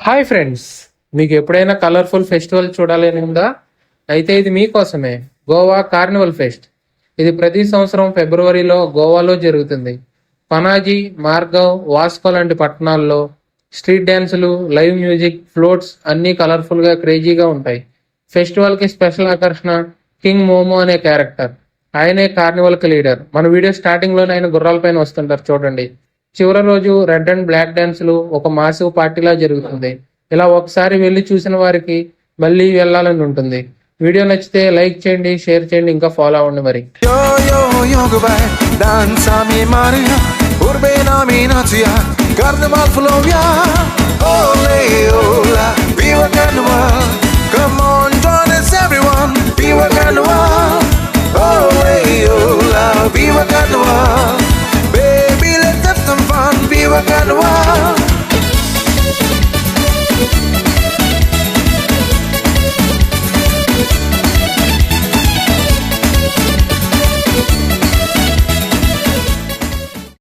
Hi friends, మీకు ఎప్పుడైనా colourful festival చూడాలని ఉందా? అయితే ఇది మీకోసమే. Goa Carnival pest. ఇది ప్రతి సంవత్సరం ఫిబ్రవరిలో గోవాలో జరుగుతుంది. పనాజీ, మార్గవ్, వాస్కో లాంటి పట్టణాల్లో స్ట్రీట్ డ్యాన్సులు, లైవ్ మ్యూజిక్, ఫ్లోట్స్ అన్నీ కలర్ఫుల్గా క్రేజీగా ఉంటాయి. ఫెస్టివల్కి స్పెషల్ ఆకర్షణ కింగ్ మోమో అనే క్యారెక్టర్. ఆయనే కార్నివల్కి లీడర్. మన వీడియో స్టార్టింగ్లోనే ఆయన గుర్రాల పైన వస్తుంటారు చూడండి. చివరి రోజు రెడ్ అండ్ బ్లాక్ డాన్సులు ఒక మాసివ్ పార్టీలా జరుగుతుంది. ఇలా ఒకసారి వెళ్ళి చూసిన వారికి మళ్ళీ వెళ్ళాలని ఉంటుంది. వీడియో నచ్చితే లైక్ చేయండి, షేర్ చేయండి, ఇంకా ఫాలో అవ్వండి. మరి Carnaval Flowia, ole